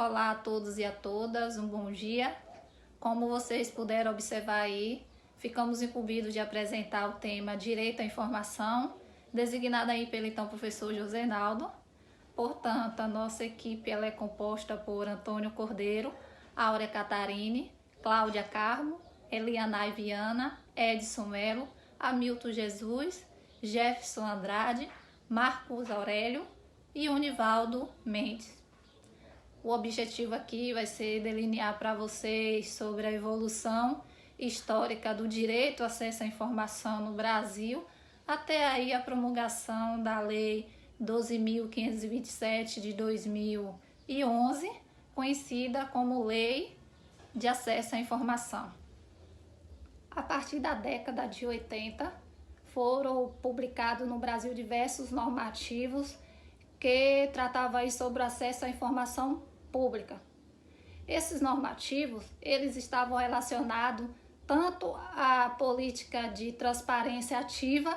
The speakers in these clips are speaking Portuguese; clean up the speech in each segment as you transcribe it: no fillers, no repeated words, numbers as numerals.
Olá a todos e a todas, um bom dia. Como vocês puderam observar aí, ficamos incumbidos de apresentar o tema Direito à Informação, designado aí pelo então professor José Naldo. Portanto, a nossa equipe ela é composta por Antônio Cordeiro, Áurea Catarine, Cláudia Carmo, Elianai Viana, Edson Melo, Hamilton Jesus, Jefferson Andrade, Marcos Aurélio e Univaldo Mendes. O objetivo aqui vai ser delinear para vocês sobre a evolução histórica do direito ao acesso à informação no Brasil, até aí a promulgação da Lei 12.527 de 2011, conhecida como Lei de Acesso à Informação. A partir da década de 80, foram publicados no Brasil diversos normativos que tratavam aí sobre o acesso à informação pública. Esses normativos, eles estavam relacionados tanto à política de transparência ativa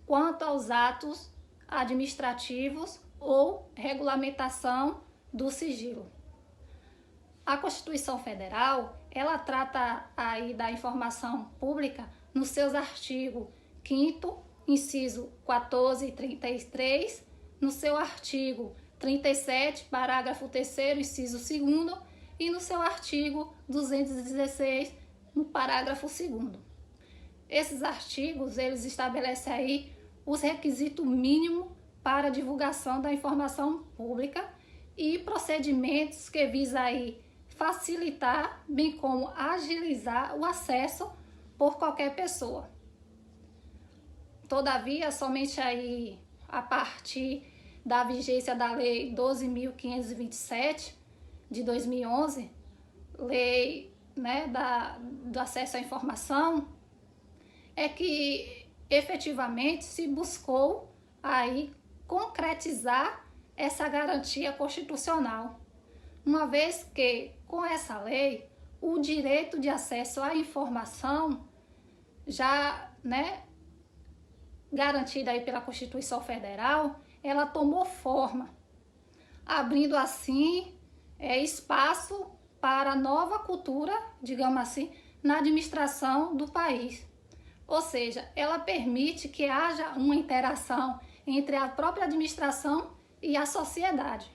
quanto aos atos administrativos ou regulamentação do sigilo. A Constituição Federal, ela trata aí da informação pública nos seus artigos 5º, inciso 14 e 33, no seu artigo 37, parágrafo 3º, inciso 2º, e no seu artigo 216, no parágrafo 2º. Esses artigos, eles estabelecem aí os requisitos mínimos para a divulgação da informação pública e procedimentos que visam aí facilitar, bem como agilizar o acesso por qualquer pessoa. Todavia, somente aí a partir da vigência da Lei 12.527 de 2011, lei do acesso à informação, é que efetivamente se buscou aí concretizar essa garantia constitucional, uma vez que com essa lei o direito de acesso à informação já garantida aí pela Constituição Federal, ela tomou forma, abrindo assim espaço para nova cultura, digamos assim, na administração do país. Ou seja, ela permite que haja uma interação entre a própria administração e a sociedade.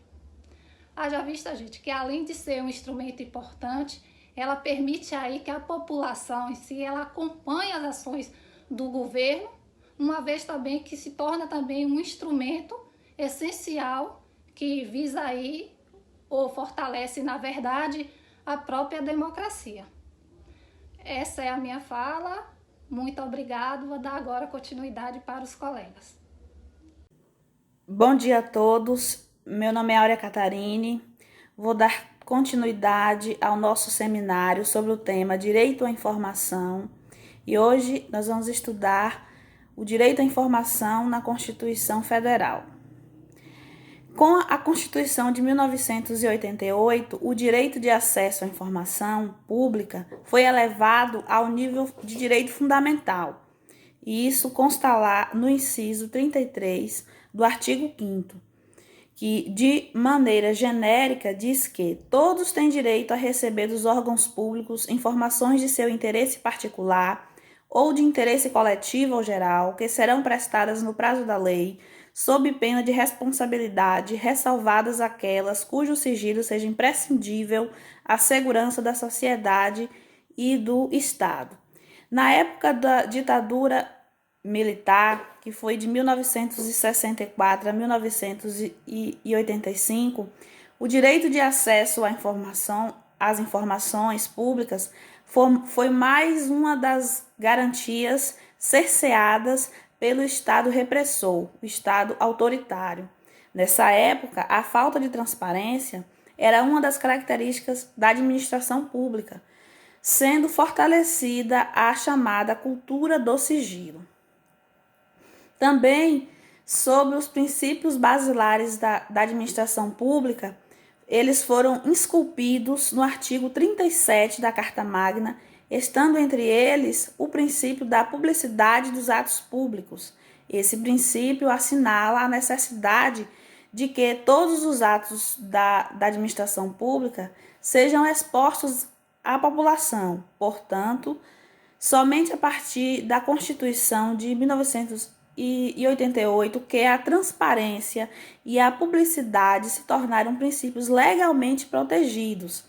Haja vista, gente, que além de ser um instrumento importante, ela permite aí que a população em si, ela acompanhe as ações do governo, uma vez também que se torna também um instrumento essencial que visa aí ou fortalece, na verdade, a própria democracia. Essa é a minha fala. Muito obrigado. Vou dar agora continuidade para os colegas. Bom dia a todos. Meu nome é Áurea Catarine. Vou dar continuidade ao nosso seminário sobre o tema Direito à Informação. E hoje nós vamos estudar o direito à informação na Constituição Federal. Com a Constituição de 1988, o direito de acesso à informação pública foi elevado ao nível de direito fundamental, e isso consta lá no inciso 33 do artigo 5º, que de maneira genérica diz que todos têm direito a receber dos órgãos públicos informações de seu interesse particular ou de interesse coletivo ou geral, que serão prestadas no prazo da lei, sob pena de responsabilidade, ressalvadas aquelas cujo sigilo seja imprescindível à segurança da sociedade e do Estado. Na época da ditadura militar, que foi de 1964 a 1985, o direito de acesso às informações públicas foi mais uma das garantias cerceadas pelo Estado repressor, o Estado autoritário. Nessa época, a falta de transparência era uma das características da administração pública, sendo fortalecida a chamada cultura do sigilo. Também, sobre os princípios basilares da administração pública, eles foram esculpidos no artigo 37 da Carta Magna, estando entre eles o princípio da publicidade dos atos públicos. Esse princípio assinala a necessidade de que todos os atos da administração pública sejam expostos à população. Portanto, somente a partir da Constituição de 1988 que a transparência e a publicidade se tornaram princípios legalmente protegidos,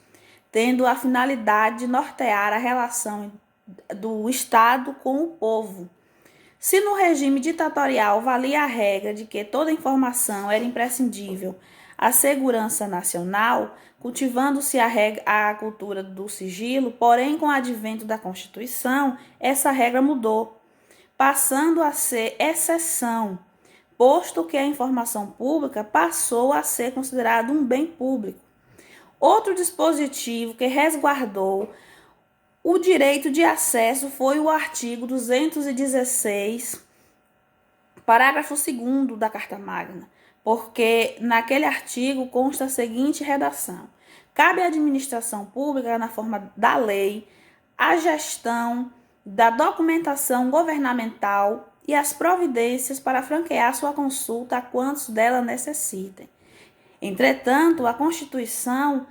tendo a finalidade de nortear a relação do Estado com o povo. Se no regime ditatorial valia a regra de que toda informação era imprescindível à segurança nacional, cultivando-se a cultura do sigilo, porém, com o advento da Constituição, essa regra mudou, passando a ser exceção, posto que a informação pública passou a ser considerada um bem público. Outro dispositivo que resguardou o direito de acesso foi o artigo 216, parágrafo 2º da Carta Magna, porque naquele artigo consta a seguinte redação: cabe à administração pública, na forma da lei, a gestão da documentação governamental e as providências para franquear sua consulta a quantos dela necessitem. Entretanto, a Constituição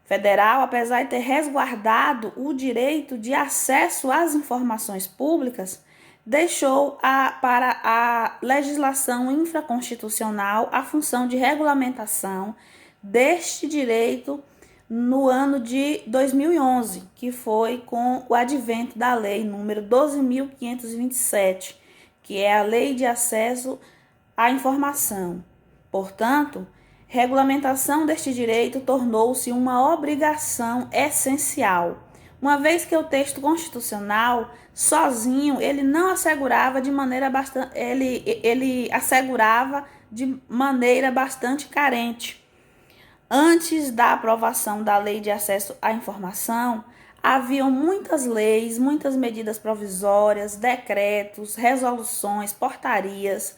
Federal, apesar de ter resguardado o direito de acesso às informações públicas, deixou para a legislação infraconstitucional a função de regulamentação deste direito no ano de 2011, que foi com o advento da lei número 12.527, que é a Lei de Acesso à Informação. Portanto, regulamentação deste direito tornou-se uma obrigação essencial, uma vez que o texto constitucional, sozinho, ele não assegurava de maneira bastante, ele assegurava de maneira bastante carente. Antes da aprovação da Lei de Acesso à Informação, haviam muitas leis, muitas medidas provisórias, decretos, resoluções, portarias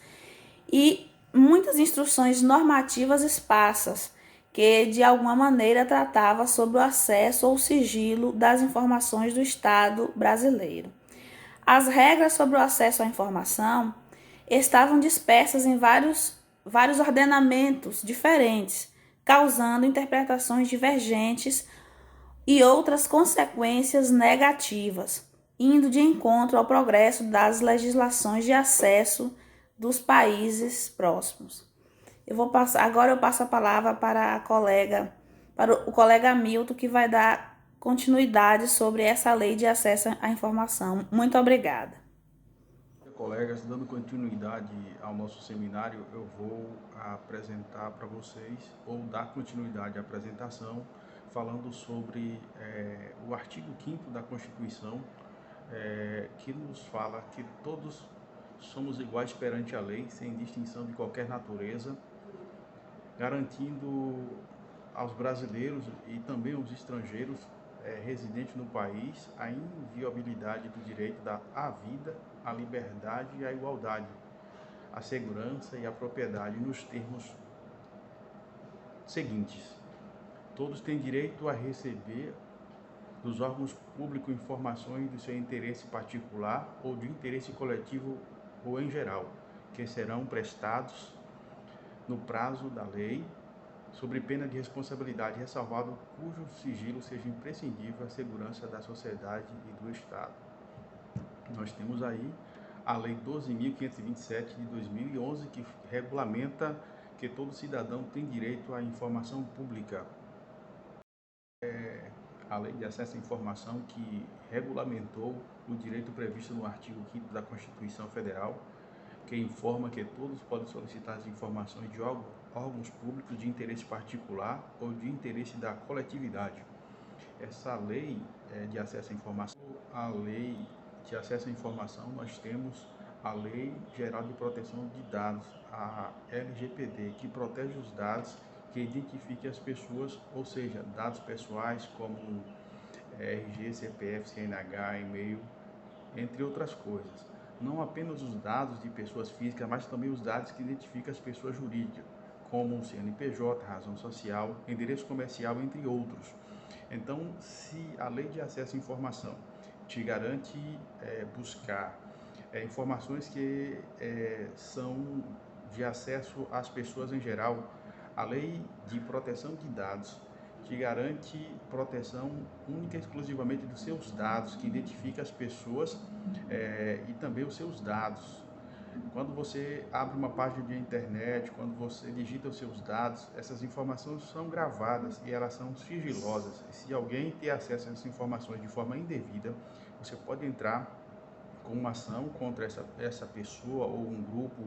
e muitas instruções normativas esparsas que, de alguma maneira, tratava sobre o acesso ou sigilo das informações do Estado brasileiro. As regras sobre o acesso à informação estavam dispersas em vários ordenamentos diferentes, causando interpretações divergentes e outras consequências negativas, indo de encontro ao progresso das legislações de acesso dos países próximos. Agora eu passo a palavra para o colega Milton, que vai dar continuidade sobre essa lei de acesso à informação. Muito obrigada. Colegas, dando continuidade ao nosso seminário, eu vou apresentar para vocês, ou dar continuidade à apresentação, falando sobre o artigo 5º da Constituição, que nos fala que todos somos iguais perante a lei, sem distinção de qualquer natureza, garantindo aos brasileiros e também aos estrangeiros residentes no país a inviolabilidade do direito à vida, à liberdade e à igualdade, à segurança e à propriedade, nos termos seguintes: todos têm direito a receber dos órgãos públicos informações do seu interesse particular ou de interesse coletivo ou em geral, que serão prestados no prazo da lei, sob pena de responsabilidade, ressalvado cujo sigilo seja imprescindível à segurança da sociedade e do Estado. Nós temos aí a Lei 12.527 de 2011, que regulamenta que todo cidadão tem direito à informação pública. A Lei de Acesso à Informação, que regulamentou o direito previsto no artigo 5º da Constituição Federal, que informa que todos podem solicitar as informações de órgãos públicos de interesse particular ou de interesse da coletividade. Essa lei de acesso à informação, a lei de acesso à informação, nós temos a Lei Geral de Proteção de Dados, a LGPD, que protege os dados, que identifique as pessoas, ou seja, dados pessoais como RG, CPF, CNH, e-mail, entre outras coisas. Não apenas os dados de pessoas físicas, mas também os dados que identificam as pessoas jurídicas, como o CNPJ, razão social, endereço comercial, entre outros. Então, se a Lei de Acesso à Informação te garante buscar informações que são de acesso às pessoas em geral, a Lei de Proteção de Dados, que garante proteção única e exclusivamente dos seus dados, que identifica as pessoas e também os seus dados. Quando você abre uma página de internet, quando você digita os seus dados, essas informações são gravadas e elas são sigilosas. E se alguém ter acesso a essas informações de forma indevida, você pode entrar com uma ação contra essa pessoa ou um grupo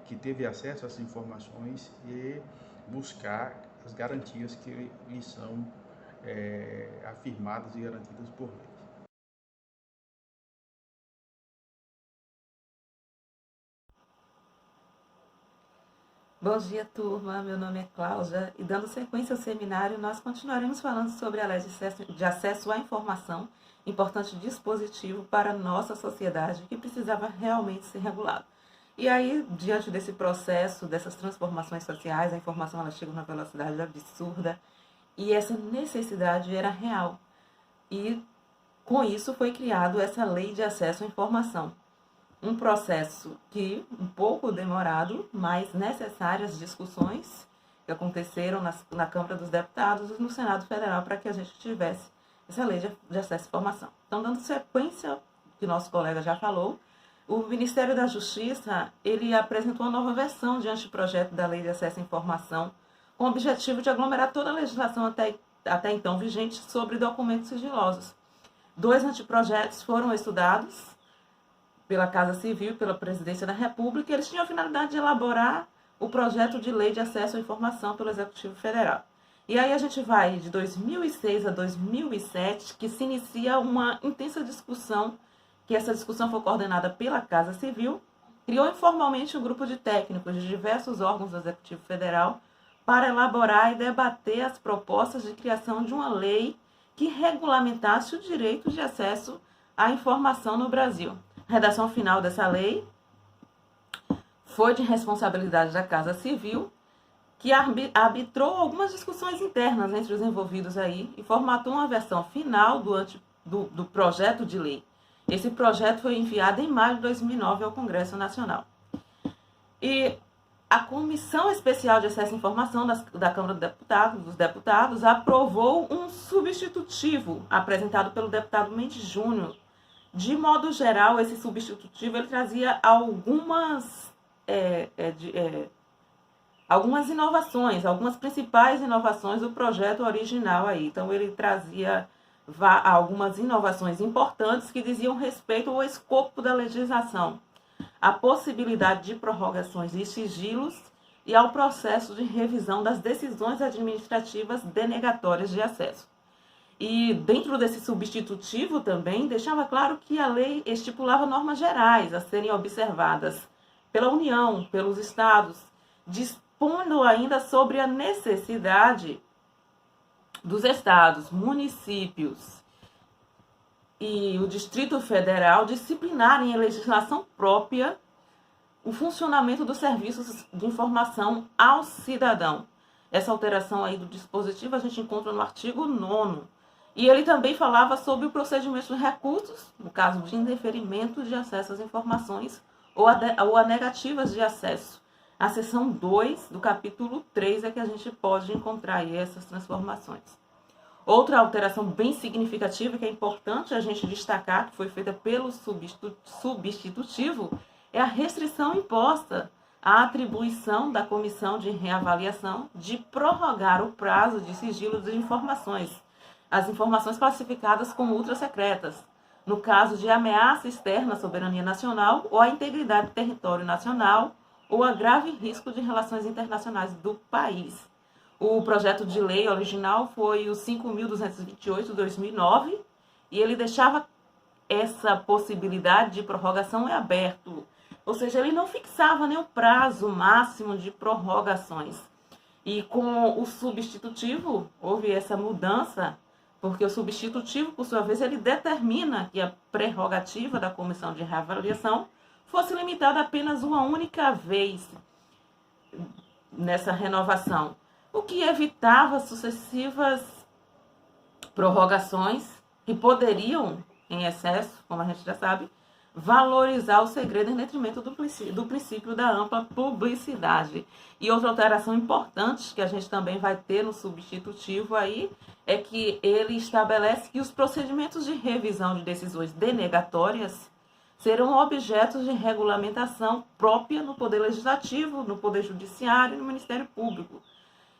que teve acesso a essas informações e buscar as garantias que lhe são afirmadas e garantidas por lei. Bom dia, turma. Meu nome é Cláudia e, dando sequência ao seminário, nós continuaremos falando sobre a Lei de Acesso à Informação, importante dispositivo para a nossa sociedade que precisava realmente ser regulado. E aí, diante desse processo, dessas transformações sociais, a informação ela chega numa velocidade absurda e essa necessidade era real. E com isso foi criado essa Lei de Acesso à Informação. Um processo que, um pouco demorado, mas necessárias discussões que aconteceram na Câmara dos Deputados e no Senado Federal para que a gente tivesse essa lei de acesso à informação. Então, dando sequência ao que nosso colega já falou, o Ministério da Justiça ele apresentou uma nova versão de anteprojeto da Lei de Acesso à Informação, com o objetivo de aglomerar toda a legislação até então vigente sobre documentos sigilosos. 2 anteprojetos foram estudados pela Casa Civil e pela Presidência da República, eles tinham a finalidade de elaborar o projeto de lei de acesso à informação pelo Executivo Federal. E aí a gente vai de 2006 a 2007, que se inicia uma intensa discussão, que essa discussão foi coordenada pela Casa Civil, criou informalmente um grupo de técnicos de diversos órgãos do Executivo Federal para elaborar e debater as propostas de criação de uma lei que regulamentasse o direito de acesso à informação no Brasil. A redação final dessa lei foi de responsabilidade da Casa Civil, que arbitrou algumas discussões internas entre os envolvidos aí e formatou uma versão final do projeto de lei. Esse projeto foi enviado em maio de 2009 ao Congresso Nacional. E a Comissão Especial de Acesso à Informação da Câmara dos Deputados aprovou um substitutivo apresentado pelo deputado Mendes Júnior. De modo geral, esse substitutivo ele trazia algumas inovações, algumas principais inovações do projeto original aí. Então, ele trazia algumas inovações importantes que diziam respeito ao escopo da legislação, a possibilidade de prorrogações e sigilos e ao processo de revisão das decisões administrativas denegatórias de acesso. E dentro desse substitutivo também deixava claro que a lei estipulava normas gerais a serem observadas pela União, pelos estados, dispondo ainda sobre a necessidade dos estados, municípios e o Distrito Federal disciplinarem em legislação própria o funcionamento dos serviços de informação ao cidadão. Essa alteração aí do dispositivo a gente encontra no artigo 9º. E ele também falava sobre o procedimento de recursos, no caso de indeferimento de acesso às informações ou a negativas de acesso. A seção 2 do capítulo 3 é que a gente pode encontrar aí essas transformações. Outra alteração bem significativa que é importante a gente destacar, que foi feita pelo substitutivo, é a restrição imposta à atribuição da Comissão de Reavaliação de prorrogar o prazo de sigilo de informações, as informações classificadas como ultrasecretas, no caso de ameaça externa à soberania nacional ou à integridade do território nacional ou a grave risco de relações internacionais do país. O projeto de lei original foi o 5.228 de 2009 e ele deixava essa possibilidade de prorrogação em aberto, ou seja, ele não fixava nem o prazo máximo de prorrogações. E com o substitutivo houve essa mudança, porque o substitutivo, por sua vez, ele determina que a prerrogativa da Comissão de Reavaliação fosse limitada apenas uma única vez nessa renovação, o que evitava sucessivas prorrogações que poderiam, em excesso, como a gente já sabe, valorizar o segredo em detrimento do princípio da ampla publicidade. E outra alteração importante que a gente também vai ter no substitutivo aí é que ele estabelece que os procedimentos de revisão de decisões denegatórias serão objetos de regulamentação própria no Poder Legislativo, no Poder Judiciário e no Ministério Público,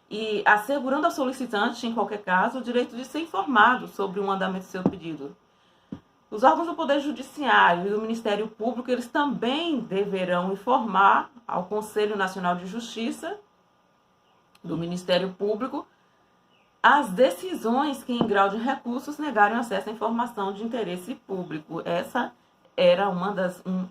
e assegurando ao solicitante, em qualquer caso, o direito de ser informado sobre o andamento do seu pedido. Os órgãos do Poder Judiciário e do Ministério Público, eles também deverão informar ao Conselho Nacional de Justiça do Ministério Público as decisões que, em grau de recursos, negarem acesso à informação de interesse público. Essa era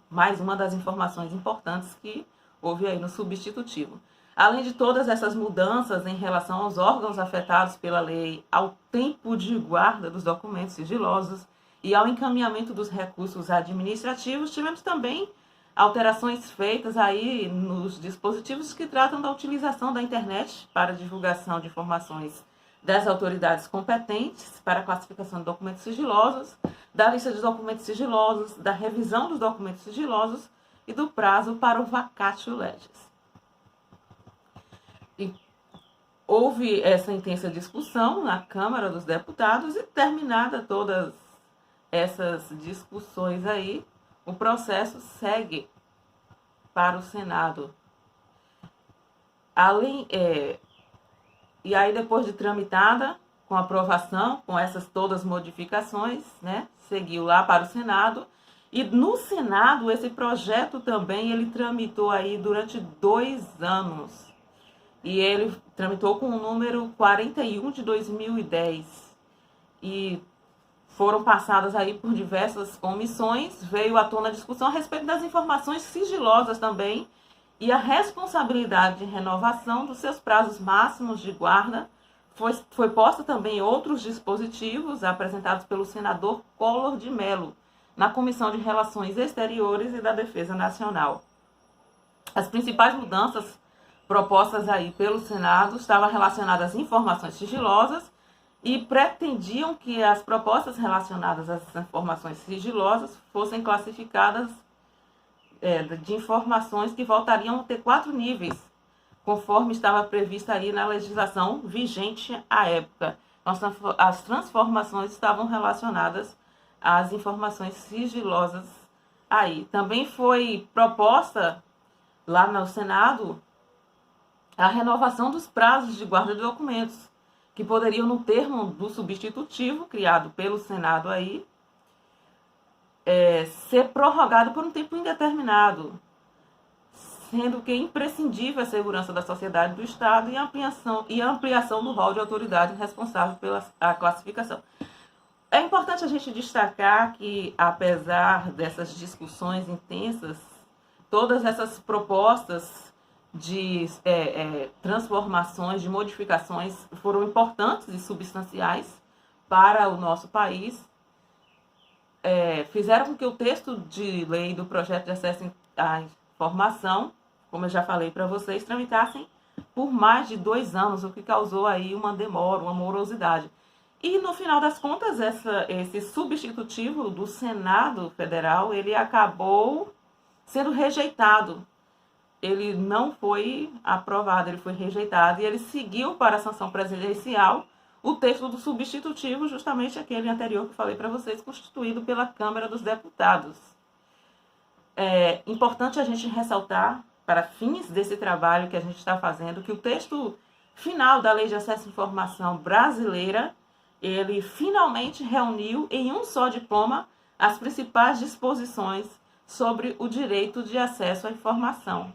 mais uma das informações importantes que houve aí no substitutivo. Além de todas essas mudanças em relação aos órgãos afetados pela lei, ao tempo de guarda dos documentos sigilosos e ao encaminhamento dos recursos administrativos, tivemos também alterações feitas aí nos dispositivos que tratam da utilização da internet para divulgação de informações das autoridades competentes para a classificação de documentos sigilosos, da lista de documentos sigilosos, da revisão dos documentos sigilosos e do prazo para o vacatio legis. E houve essa intensa discussão na Câmara dos Deputados e, terminada todas essas discussões aí, o processo segue para o Senado. E aí, depois de tramitada, com aprovação, com essas todas modificações, né, seguiu lá para o Senado. E no Senado, esse projeto também, ele tramitou aí durante 2 anos. E ele tramitou com o número 41 de 2010. E foram passadas aí por diversas comissões, veio à tona a discussão a respeito das informações sigilosas também e a responsabilidade de renovação dos seus prazos máximos de guarda. Foi posta também outros dispositivos apresentados pelo senador Collor de Mello na Comissão de Relações Exteriores e da Defesa Nacional. As principais mudanças propostas aí pelo Senado estavam relacionadas às informações sigilosas e pretendiam que as propostas relacionadas às informações sigilosas fossem classificadas de informações que voltariam a ter 4 níveis, conforme estava prevista aí na legislação vigente à época. As transformações estavam relacionadas às informações sigilosas aí. Também foi proposta lá no Senado a renovação dos prazos de guarda de documentos, que poderiam, no termo do substitutivo criado pelo Senado aí, ser prorrogado por um tempo indeterminado, sendo que é imprescindível a segurança da sociedade do Estado e a ampliação do rol de autoridade responsável pela classificação. É importante a gente destacar que, apesar dessas discussões intensas, todas essas propostas de transformações, de modificações, foram importantes e substanciais para o nosso país, fizeram com que o texto de lei do projeto de acesso à informação, como eu já falei para vocês, tramitassem por mais de 2 anos, o que causou aí uma demora, uma morosidade. E, no final das contas, esse substitutivo do Senado Federal, ele acabou sendo rejeitado. Ele não foi aprovado, ele foi rejeitado e ele seguiu para a sanção presidencial o texto do substitutivo, justamente aquele anterior que falei para vocês, constituído pela Câmara dos Deputados. É importante a gente ressaltar, para fins desse trabalho que a gente está fazendo, que o texto final da Lei de Acesso à Informação brasileira, ele finalmente reuniu em um só diploma as principais disposições sobre o direito de acesso à informação.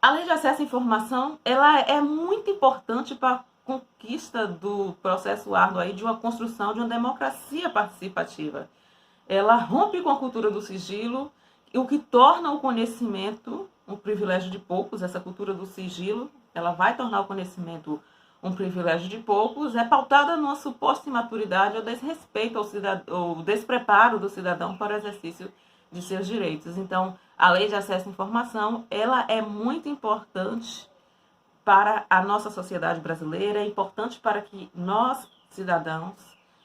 A Lei de Acesso à Informação, ela é muito importante para a conquista do processo árduo aí de uma construção de uma democracia participativa. Ela rompe com a cultura do sigilo, o que torna o conhecimento um privilégio de poucos. Essa cultura do sigilo, ela vai tornar o conhecimento um privilégio de poucos, é pautada numa suposta imaturidade ou desrespeito ao despreparo do cidadão para o exercício de seus direitos. Então, a Lei de Acesso à Informação, ela é muito importante para a nossa sociedade brasileira, é importante para que nós, cidadãos,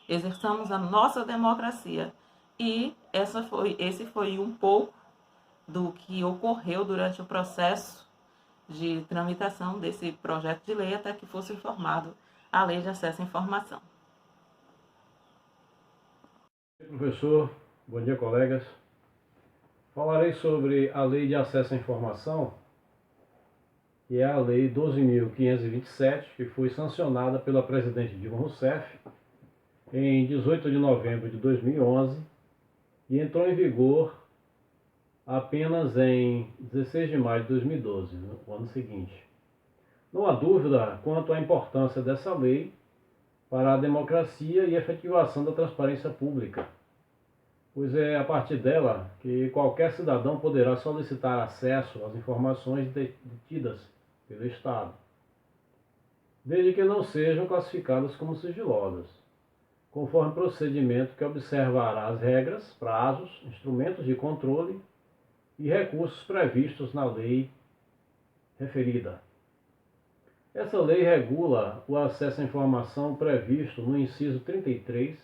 exerçamos a nossa democracia. E esse foi um pouco do que ocorreu durante o processo de tramitação desse projeto de lei até que fosse formado a Lei de Acesso à Informação. Professor, bom dia, colegas. Falarei sobre a Lei de Acesso à Informação, que é a Lei 12.527, que foi sancionada pela presidente Dilma Rousseff em 18 de novembro de 2011 e entrou em vigor apenas em 16 de maio de 2012, no ano seguinte. Não há dúvida quanto à importância dessa lei para a democracia e efetivação da transparência pública, pois é a partir dela que qualquer cidadão poderá solicitar acesso às informações detidas pelo Estado, desde que não sejam classificadas como sigilosas, conforme procedimento que observará as regras, prazos, instrumentos de controle e recursos previstos na lei referida. Essa lei regula o acesso à informação previsto no inciso 33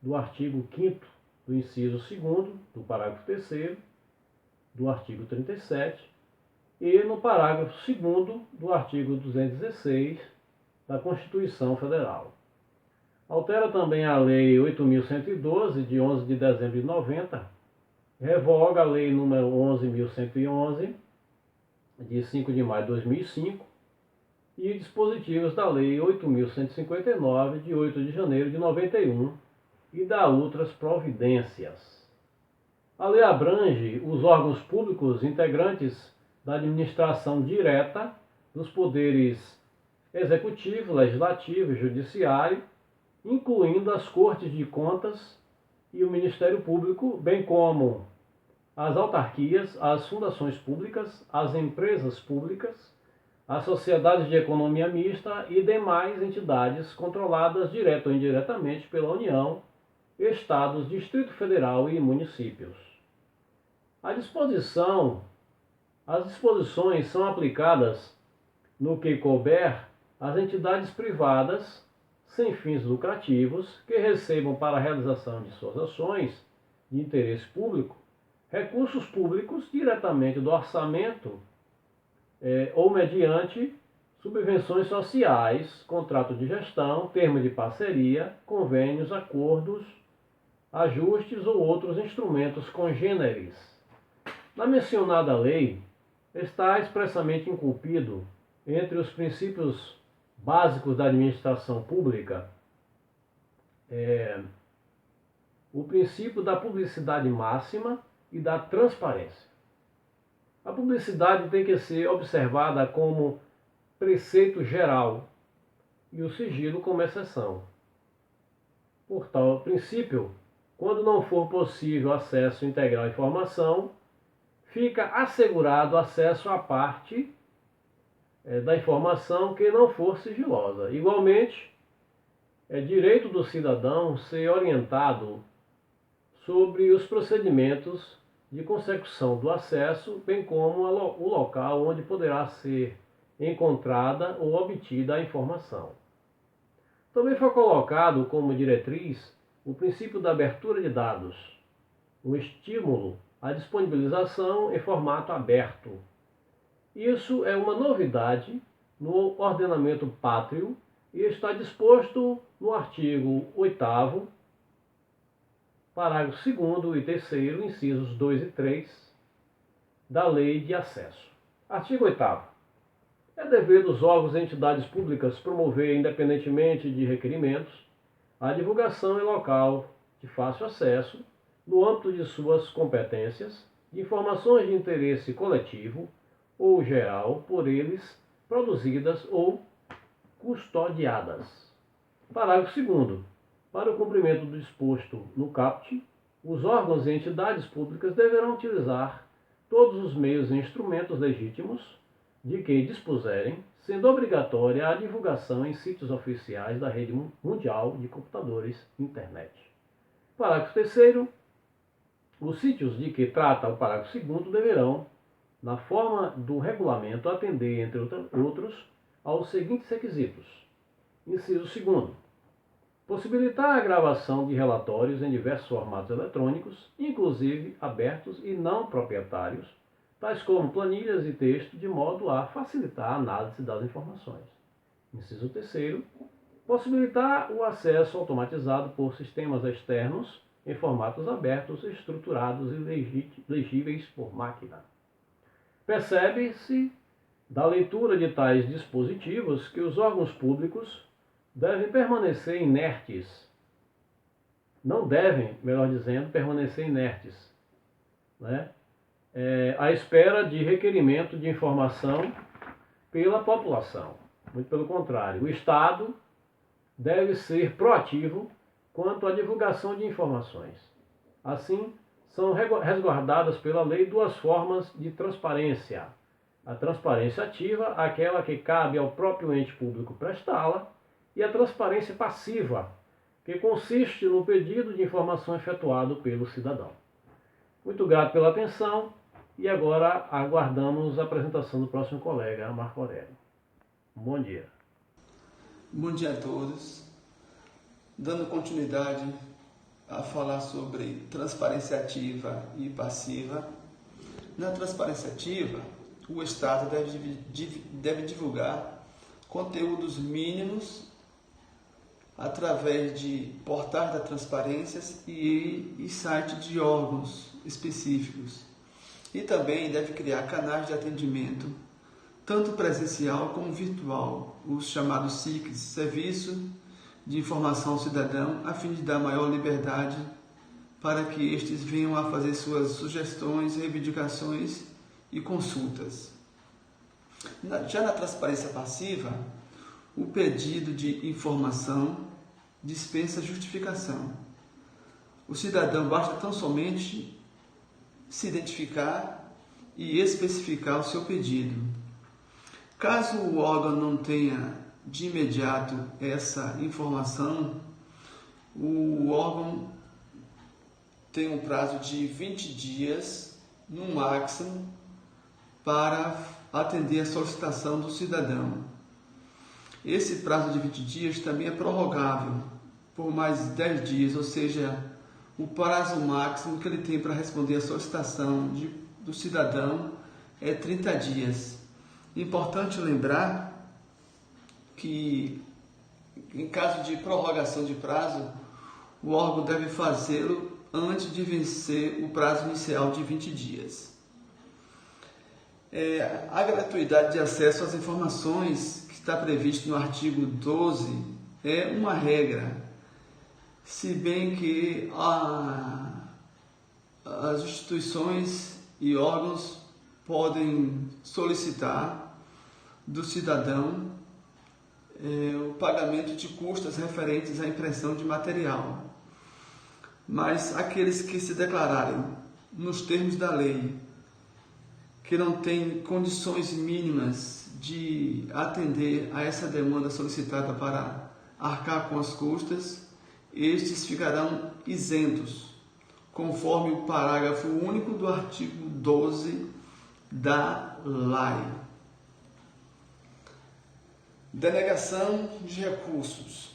do artigo 5º do inciso 2º do parágrafo 3º do artigo 37 e no parágrafo 2º do artigo 216 da Constituição Federal. Altera também a Lei 8.112, de 11 de dezembro de 90, revoga a Lei número 11.111, de 5 de maio de 2005, e dispositivos da Lei 8.159, de 8 de janeiro de 91, e dá outras providências. A lei abrange os órgãos públicos integrantes da administração direta dos poderes executivo, legislativo e judiciário, incluindo as Cortes de Contas e o Ministério Público, bem como as autarquias, as fundações públicas, as empresas públicas, as sociedades de economia mista e demais entidades controladas direta ou indiretamente pela União, Estados, Distrito Federal e municípios. As disposições são aplicadas no que couber às entidades privadas sem fins lucrativos que recebam para a realização de suas ações de interesse público recursos públicos diretamente do orçamento ou mediante subvenções sociais, contrato de gestão, termo de parceria, convênios, acordos, ajustes ou outros instrumentos congêneres. Na mencionada lei, está expressamente incumbido, entre os princípios básicos da administração pública, o princípio da publicidade máxima e da transparência. A publicidade tem que ser observada como preceito geral e o sigilo como exceção. Por tal princípio, quando não for possível acesso integral à informação, fica assegurado acesso à parte da informação que não for sigilosa. Igualmente, é direito do cidadão ser orientado sobre os procedimentos de consecução do acesso, bem como o local onde poderá ser encontrada ou obtida a informação. Também foi colocado como diretriz o princípio da abertura de dados, o estímulo à disponibilização em formato aberto. Isso é uma novidade no ordenamento pátrio e está disposto no artigo 8º, parágrafo 2º e 3º, incisos 2 e 3, da Lei de Acesso. Artigo 8º. É dever dos órgãos e entidades públicas promover, independentemente de requerimentos, a divulgação em local de fácil acesso, no âmbito de suas competências, de informações de interesse coletivo ou geral por eles produzidas ou custodiadas. Parágrafo 2º. Para o cumprimento do disposto no caput, os órgãos e entidades públicas deverão utilizar todos os meios e instrumentos legítimos de que dispuserem, sendo obrigatória a divulgação em sítios oficiais da rede mundial de computadores internet. Parágrafo 3º. Os sítios de que trata o parágrafo 2º deverão, na forma do regulamento, atender, entre outros, aos seguintes requisitos. Inciso 2º. Possibilitar a gravação de relatórios em diversos formatos eletrônicos, inclusive abertos e não proprietários, tais como planilhas e texto, de modo a facilitar a análise das informações. Inciso 3º, possibilitar o acesso automatizado por sistemas externos em formatos abertos, estruturados e legíveis por máquina. Percebe-se da leitura de tais dispositivos que os órgãos públicos devem permanecer inertes. Não devem, melhor dizendo, permanecer inertes, né? À espera de requerimento de informação pela população. Muito pelo contrário, o Estado deve ser proativo quanto à divulgação de informações. Assim, são resguardadas pela lei duas formas de transparência. A transparência ativa, aquela que cabe ao próprio ente público prestá-la, e a transparência passiva, que consiste no pedido de informação efetuado pelo cidadão. Muito grato pela atenção e agora aguardamos a apresentação do próximo colega, Marco Aurélio. Bom dia. Bom dia a todos. Dando continuidade a falar sobre transparência ativa e passiva. Na transparência ativa, o Estado deve divulgar conteúdos mínimos através de portais da transparência e sites de órgãos específicos. E também deve criar canais de atendimento, tanto presencial como virtual, os chamados SICs, Serviço de Informação ao Cidadão, a fim de dar maior liberdade para que estes venham a fazer suas sugestões, reivindicações e consultas. Já na transparência passiva, o pedido de informação dispensa justificação. O cidadão basta tão somente se identificar e especificar o seu pedido. Caso o órgão não tenha de imediato essa informação, o órgão tem um prazo de 20 dias, no máximo, para atender a solicitação do cidadão. Esse prazo de 20 dias também é prorrogável por mais 10 dias, ou seja, o prazo máximo que ele tem para responder a solicitação do cidadão é 30 dias. Importante lembrar que, em caso de prorrogação de prazo, o órgão deve fazê-lo antes de vencer o prazo inicial de 20 dias. A gratuidade de acesso às informações que está previsto no artigo 12 é uma regra, se bem que as instituições e órgãos podem solicitar do cidadão o pagamento de custas referentes à impressão de material. Mas aqueles que se declararem nos termos da lei que não têm condições mínimas de atender a essa demanda solicitada para arcar com as custas, estes ficarão isentos, conforme o parágrafo único do artigo 12 da lei. Denegação de recursos.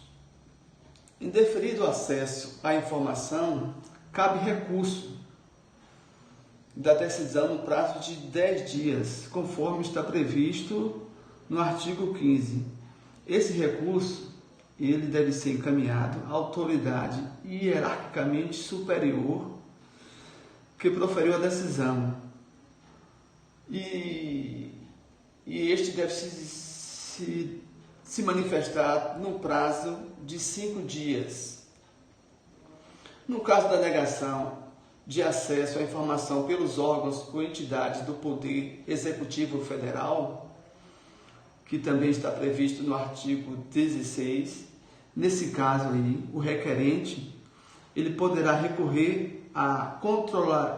Indeferido o acesso à informação, cabe recurso da decisão no prazo de 10 dias, conforme está previsto no artigo 15. Esse recurso ele deve ser encaminhado à autoridade hierarquicamente superior que proferiu a decisão. E este deve se manifestar no prazo de 5 dias. No caso da negação de acesso à informação pelos órgãos ou entidades do Poder Executivo Federal, que também está previsto no artigo 16, nesse caso aí, o requerente ele poderá recorrer à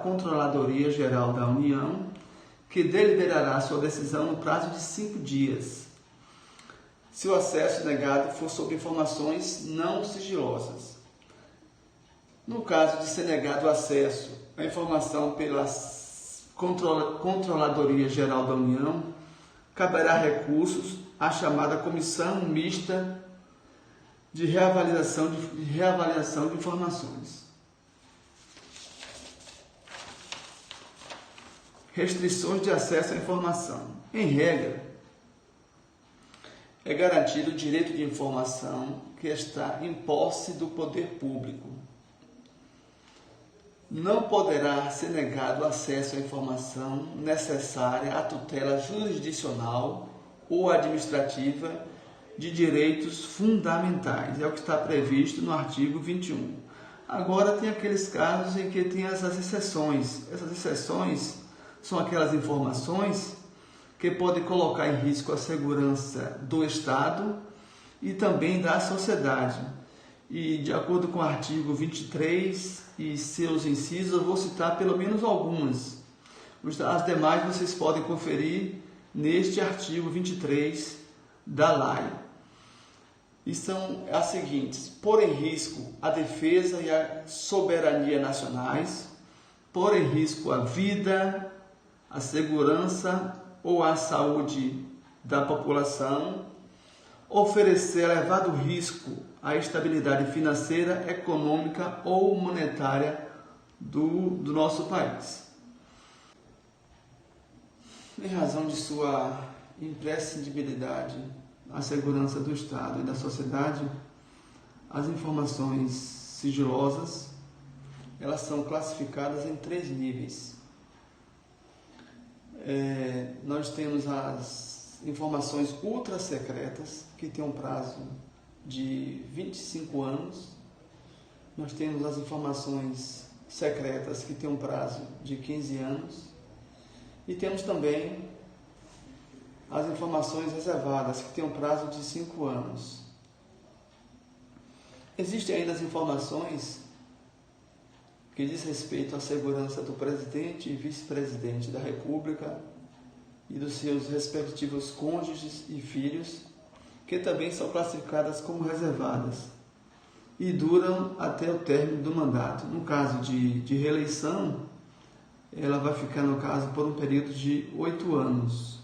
Controladoria Geral da União, que deliberará sua decisão no prazo de 5 dias, se o acesso negado for sobre informações não sigilosas. No caso de ser negado o acesso à informação pela Controladoria Geral da União, caberá recursos à chamada Comissão Mista de reavaliação de informações. Restrições de acesso à informação. Em regra, é garantido o direito de informação que está em posse do poder público. Não poderá ser negado o acesso à informação necessária à tutela jurisdicional ou administrativa de direitos fundamentais. É o que está previsto no artigo 21. Agora, tem aqueles casos em que tem essas exceções. Essas exceções são aquelas informações que podem colocar em risco a segurança do Estado e também da sociedade. E, de acordo com o artigo 23 e seus incisos, eu vou citar pelo menos algumas. As demais vocês podem conferir neste artigo 23 da LAI. E são as seguintes: pôr em risco a defesa e a soberania nacionais, pôr em risco a vida, a segurança ou a saúde da população, oferecer elevado risco à estabilidade financeira, econômica ou monetária do nosso país. Em razão de sua imprescindibilidade à segurança do Estado e da sociedade, as informações sigilosas, elas são classificadas em 3 níveis. Nós temos as informações ultra secretas, que tem um prazo de 25 anos. Nós temos as informações secretas, que tem um prazo de 15 anos. E temos também as informações reservadas, que tem um prazo de 5 anos. Existem ainda as informações que diz respeito à segurança do presidente e vice-presidente da República e dos seus respectivos cônjuges e filhos, que também são classificadas como reservadas e duram até o término do mandato. No caso de reeleição, ela vai ficar, no caso, por um período de 8 anos.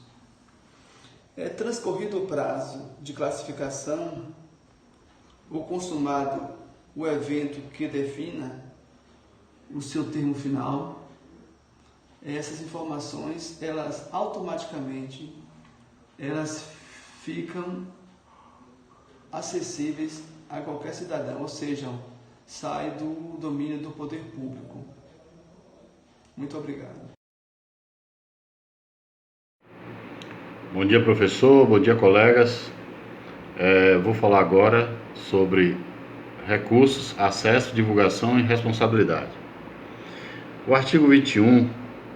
Transcorrido o prazo de classificação, o evento que defina o seu termo final, essas informações, elas automaticamente, elas ficam acessíveis a qualquer cidadão, ou seja, sai do domínio do poder público. Muito obrigado. Bom dia, professor. Bom dia, colegas. Vou falar agora sobre recursos, acesso, divulgação e responsabilidade. O artigo 21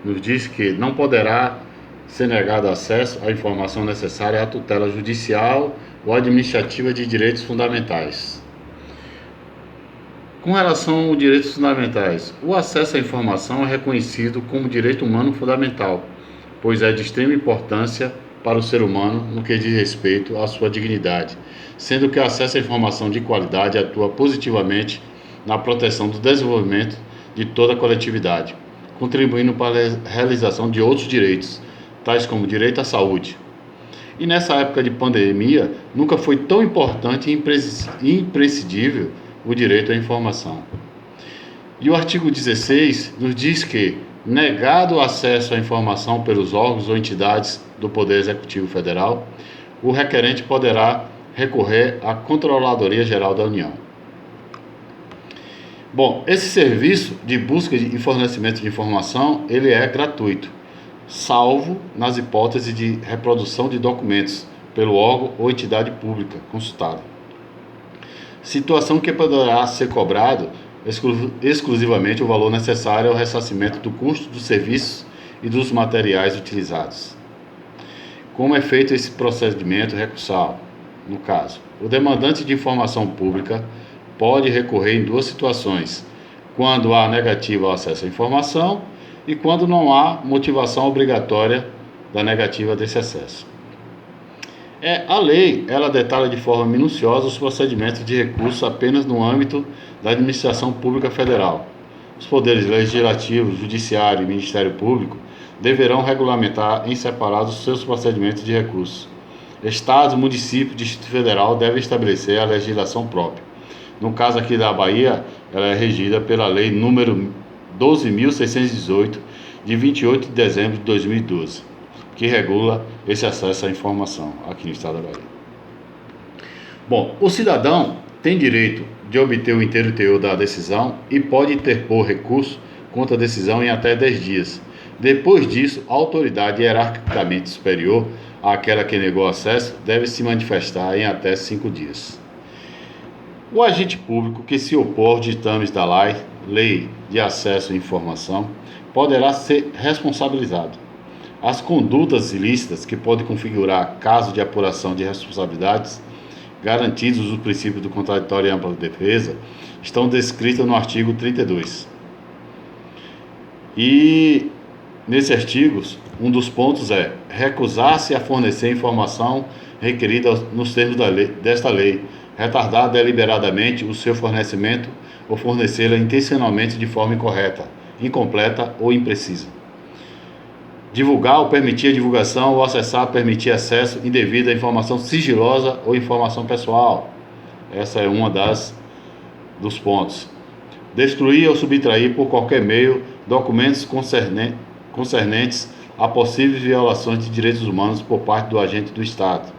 nos diz que não poderá ser negado acesso à informação necessária à tutela judicial ou administrativa de direitos fundamentais. Com relação aos direitos fundamentais, o acesso à informação é reconhecido como direito humano fundamental, pois é de extrema importância para o ser humano no que diz respeito à sua dignidade, sendo que o acesso à informação de qualidade atua positivamente na proteção do desenvolvimento de toda a coletividade, contribuindo para a realização de outros direitos, tais como o direito à saúde. E nessa época de pandemia, nunca foi tão importante e imprescindível o direito à informação. E o artigo 16 nos diz que, negado o acesso à informação pelos órgãos ou entidades do Poder Executivo Federal, o requerente poderá recorrer à Controladoria Geral da União. Bom, esse serviço de busca e fornecimento de informação, ele é gratuito, salvo nas hipóteses de reprodução de documentos pelo órgão ou entidade pública consultada. Situação que poderá ser cobrado exclusivamente o valor necessário ao ressarcimento do custo dos serviços e dos materiais utilizados. Como é feito esse procedimento recursal? No caso, o demandante de informação pública pode recorrer em 2 situações: quando há negativa ao acesso à informação e quando não há motivação obrigatória da negativa desse acesso. A lei, ela detalha de forma minuciosa os procedimentos de recurso apenas no âmbito da administração pública federal. Os poderes legislativo, judiciário e Ministério Público deverão regulamentar em separado os seus procedimentos de recurso. Estados, municípios, Distrito Federal devem estabelecer a legislação própria. No caso aqui da Bahia, ela é regida pela Lei número 12.618, de 28 de dezembro de 2012, que regula esse acesso à informação aqui no estado da Bahia. Bom, o cidadão tem direito de obter o inteiro teor da decisão e pode interpor recurso contra a decisão em até 10 dias. Depois disso, a autoridade hierarquicamente superior àquela que negou acesso deve se manifestar em até 5 dias. O agente público que se opor aos ditames da Lei de Acesso à Informação poderá ser responsabilizado. As condutas ilícitas que podem configurar caso de apuração de responsabilidades, garantidos os princípios do contraditório e ampla defesa, estão descritas no artigo 32. E, nesse artigo, um dos pontos é recusar-se a fornecer informação requerida nos termos desta lei, retardar deliberadamente o seu fornecimento ou fornecê-la intencionalmente de forma incorreta, incompleta ou imprecisa. Divulgar ou permitir a divulgação ou acessar, permitir acesso indevido à informação sigilosa ou informação pessoal. Essa é uma dos pontos. Destruir ou subtrair por qualquer meio documentos concernentes a possíveis violações de direitos humanos por parte do agente do Estado.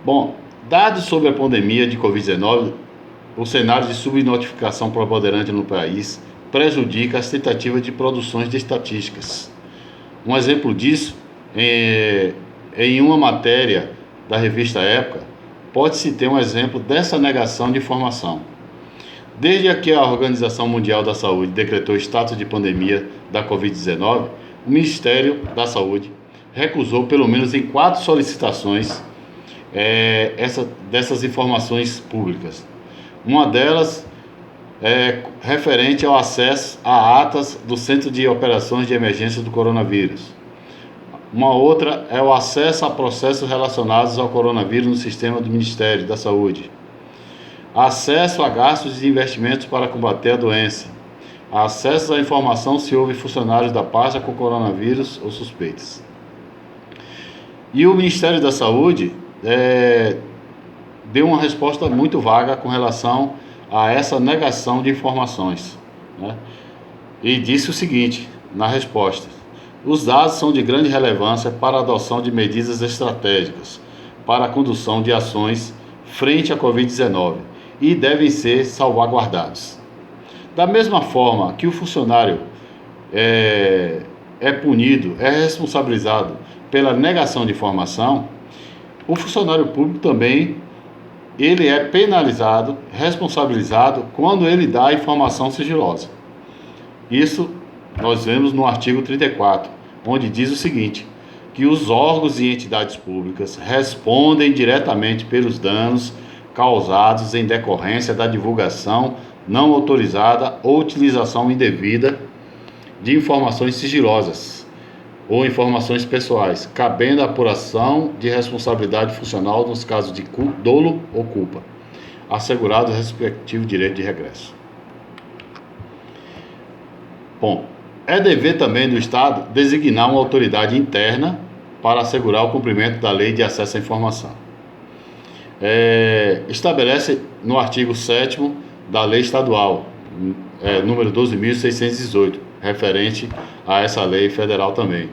Bom, dados sobre a pandemia de Covid-19, o cenário de subnotificação preponderante no país prejudica as tentativas de produções de estatísticas. Um exemplo disso, em uma matéria da revista Época, pode-se ter um exemplo dessa negação de informação. Desde que a Organização Mundial da Saúde decretou o status de pandemia da Covid-19, o Ministério da Saúde recusou pelo menos em 4 solicitações dessas informações públicas. Uma delas é referente ao acesso a atas do Centro de Operações de Emergência do Coronavírus. Uma outra é o acesso a processos relacionados ao coronavírus no sistema do Ministério da Saúde. Acesso a gastos de investimentos para combater a doença. Acesso à informação se houve funcionários da pasta com coronavírus ou suspeitos. E o Ministério da Saúde deu uma resposta muito vaga com relação a essa negação de informações, né? E disse o seguinte na resposta: os dados são de grande relevância para a adoção de medidas estratégicas para a condução de ações frente à Covid-19 e devem ser salvaguardados. Da mesma forma que o funcionário é punido, é responsabilizado pela negação de informação, o funcionário público também ele é penalizado, responsabilizado quando ele dá informação sigilosa. Isso nós vemos no artigo 34, onde diz o seguinte, que os órgãos e entidades públicas respondem diretamente pelos danos causados em decorrência da divulgação não autorizada ou utilização indevida de informações sigilosas ou informações pessoais, cabendo a apuração de responsabilidade funcional nos casos de dolo ou culpa, assegurado o respectivo direito de regresso. Bom, é dever também do Estado designar uma autoridade interna para assegurar o cumprimento da Lei de Acesso à Informação. Estabelece no artigo 7º da Lei Estadual, número 12.618, referente a essa lei federal também.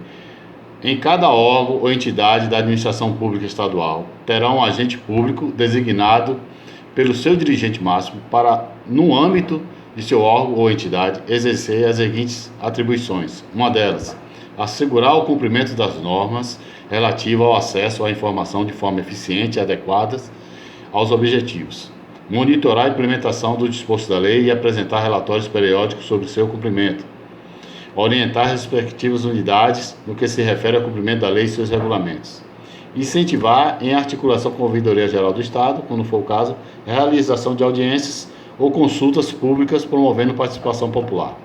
Em cada órgão ou entidade da administração pública estadual, terá um agente público designado pelo seu dirigente máximo para, no âmbito de seu órgão ou entidade, exercer as seguintes atribuições. Uma delas, assegurar o cumprimento das normas relativas ao acesso à informação de forma eficiente e adequada aos objetivos. Monitorar a implementação do disposto da lei e apresentar relatórios periódicos sobre seu cumprimento. Orientar as respectivas unidades no que se refere ao cumprimento da lei e seus regulamentos. Incentivar, em articulação com a Ouvidoria Geral do Estado, quando for o caso, a realização de audiências ou consultas públicas promovendo participação popular.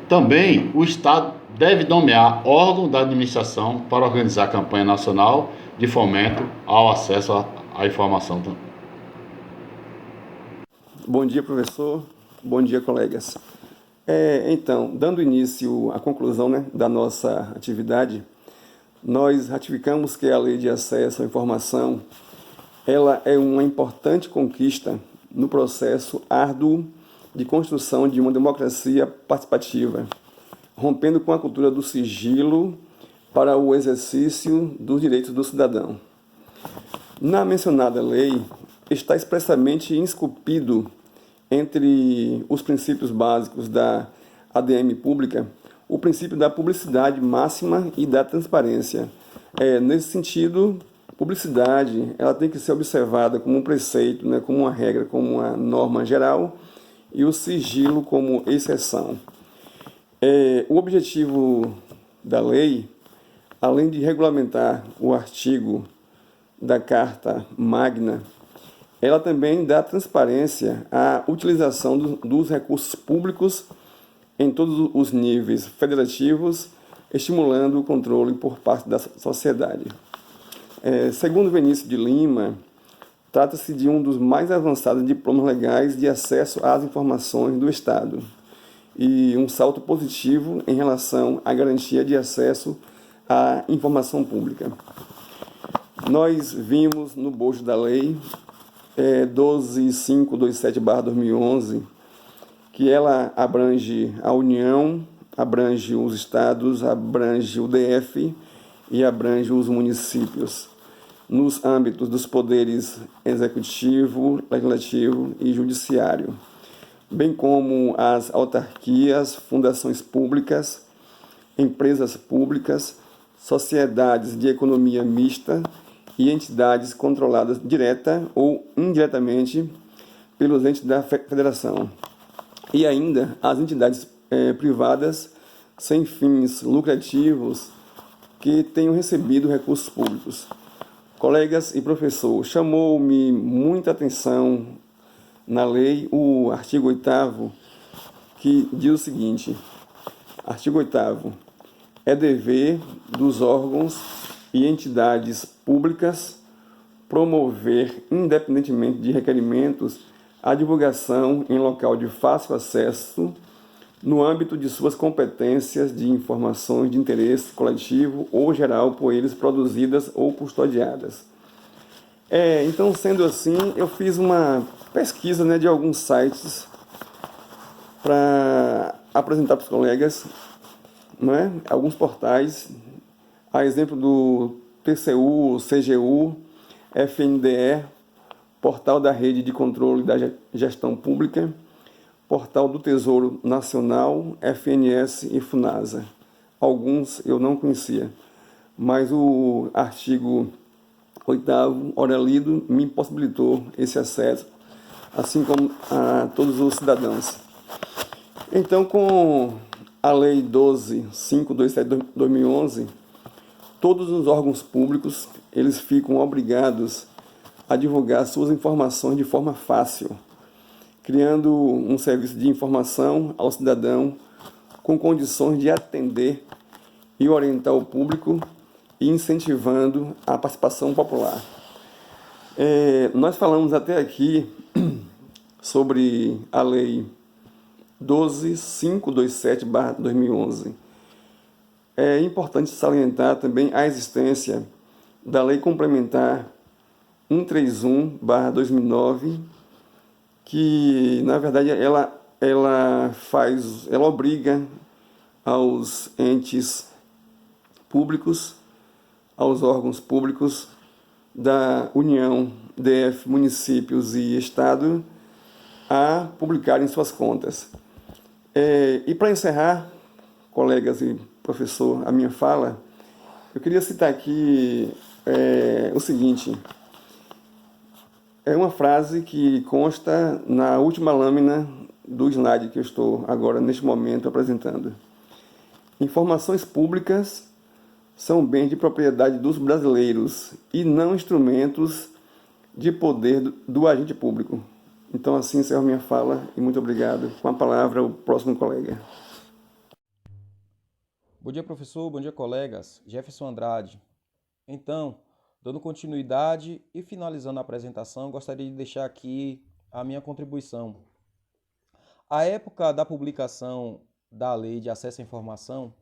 Também o Estado deve nomear órgão da administração para organizar a campanha nacional de fomento ao acesso à informação. Bom dia, professor. Bom dia, colegas. Então, dando início à conclusão, da nossa atividade, nós ratificamos que a Lei de Acesso à Informação ela é uma importante conquista no processo árduo de construção de uma democracia participativa, rompendo com a cultura do sigilo para o exercício dos direitos do cidadão. Na mencionada lei, está expressamente esculpido entre os princípios básicos da ADM pública o princípio da publicidade máxima e da transparência. Nesse sentido, publicidade ela tem que ser observada como um preceito, né, como uma regra, como uma norma geral, e o sigilo como exceção. O objetivo da lei, além de regulamentar o artigo da Carta Magna, ela também dá transparência à utilização dos recursos públicos em todos os níveis federativos, estimulando o controle por parte da sociedade. Segundo Vinícius de Lima, trata-se de um dos mais avançados diplomas legais de acesso às informações do Estado e um salto positivo em relação à garantia de acesso à informação pública. Nós vimos no bojo da lei 12527/2011 que ela abrange a União, abrange os estados, abrange o DF e abrange os municípios, nos âmbitos dos poderes executivo, legislativo e judiciário, bem como as autarquias, fundações públicas, empresas públicas, sociedades de economia mista e entidades controladas direta ou indiretamente pelos entes da federação. E ainda as entidades privadas sem fins lucrativos que tenham recebido recursos públicos. Colegas e professor, chamou-me muita atenção na lei o artigo 8º, que diz o seguinte: artigo 8º, é dever dos órgãos e entidades públicas promover, independentemente de requerimentos, a divulgação em local de fácil acesso, no âmbito de suas competências de informações de interesse coletivo ou geral por eles produzidas ou custodiadas. Então, sendo assim, eu fiz uma pesquisa, né, de alguns sites para apresentar para os colegas, né, alguns portais, a exemplo do TCU, CGU, FNDE, Portal da Rede de Controle da Gestão Pública, Portal do Tesouro Nacional, FNS e FUNASA. Alguns eu não conhecia, mas o artigo 8º, ora lido, me possibilitou esse acesso, assim como a todos os cidadãos. Então, com a Lei 12.527/2011, todos os órgãos públicos eles ficam obrigados a divulgar suas informações de forma fácil, criando um serviço de informação ao cidadão com condições de atender e orientar o público e incentivando a participação popular. Nós falamos até aqui sobre a Lei 12.527/2011. É importante salientar também a existência da Lei Complementar 131/2009, que, na verdade, ela obriga aos entes públicos, aos órgãos públicos da União, DF, municípios e Estado a publicarem suas contas. E para encerrar, colegas e professor, a minha fala, eu queria citar aqui o seguinte: é uma frase que consta na última lâmina do slide que eu estou agora, neste momento, apresentando. Informações públicas são bens de propriedade dos brasileiros e não instrumentos de poder do agente público. Então, assim encerro minha fala e muito obrigado. Com a palavra, o próximo colega. Bom dia, professor. Bom dia, colegas. Jefferson Andrade. Então, dando continuidade e finalizando a apresentação, gostaria de deixar aqui a minha contribuição. À época da publicação da Lei de Acesso à Informação,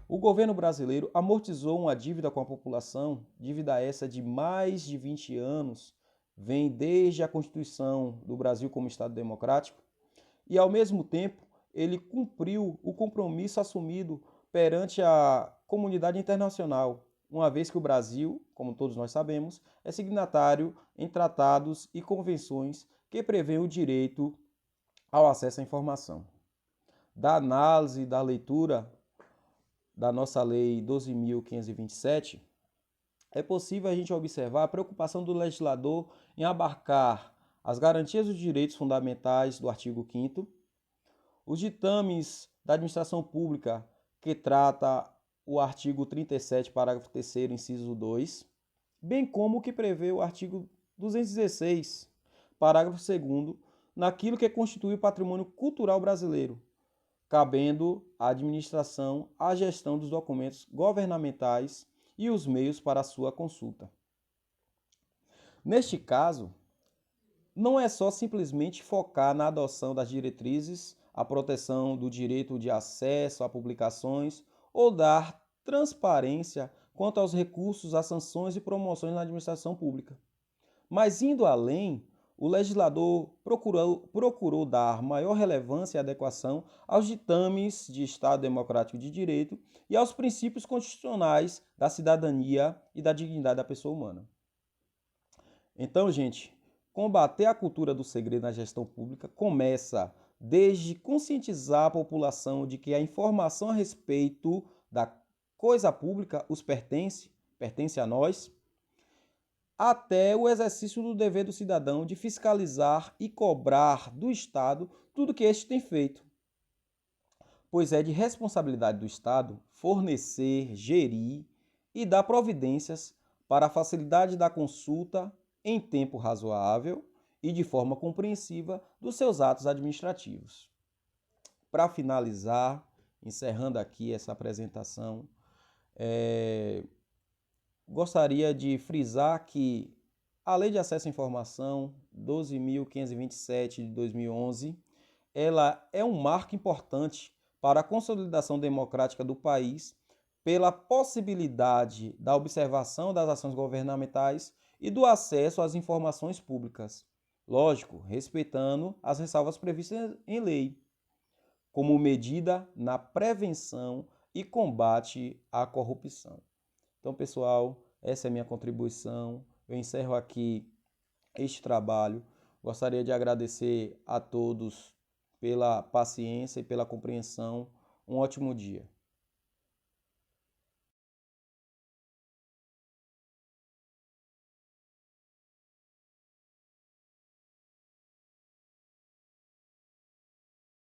O governo brasileiro amortizou uma dívida com a população, dívida essa de mais de 20 anos, vem desde a Constituição do Brasil como Estado democrático, e ao mesmo tempo ele cumpriu o compromisso assumido perante a comunidade internacional, uma vez que o Brasil, como todos nós sabemos, é signatário em tratados e convenções que prevêem o direito ao acesso à informação. Da análise, da leitura da nossa Lei 12.527, é possível a gente observar a preocupação do legislador em abarcar as garantias dos direitos fundamentais do artigo 5º, os ditames da administração pública que trata o artigo 37, parágrafo 3º, inciso 2, bem como o que prevê o artigo 216, parágrafo 2º, naquilo que constitui o patrimônio cultural brasileiro, cabendo à administração a gestão dos documentos governamentais e os meios para a sua consulta. Neste caso, não é só simplesmente focar na adoção das diretrizes, a proteção do direito de acesso a publicações ou dar transparência quanto aos recursos, às sanções e promoções na administração pública. Mas indo além, o legislador procurou dar maior relevância e adequação aos ditames de Estado Democrático de Direito e aos princípios constitucionais da cidadania e da dignidade da pessoa humana. Então, gente, combater a cultura do segredo na gestão pública começa desde conscientizar a população de que a informação a respeito da coisa pública os pertence a nós, até o exercício do dever do cidadão de fiscalizar e cobrar do Estado tudo que este tem feito. Pois é de responsabilidade do Estado fornecer, gerir e dar providências para a facilidade da consulta em tempo razoável e de forma compreensiva dos seus atos administrativos. Para finalizar, encerrando aqui essa apresentação, gostaria de frisar que a Lei de Acesso à Informação 12.527 de 2011, ela é um marco importante para a consolidação democrática do país pela possibilidade da observação das ações governamentais e do acesso às informações públicas. Lógico, respeitando as ressalvas previstas em lei, como medida na prevenção e combate à corrupção. Então, pessoal, essa é a minha contribuição. Eu encerro aqui este trabalho. Gostaria de agradecer a todos pela paciência e pela compreensão. Um ótimo dia.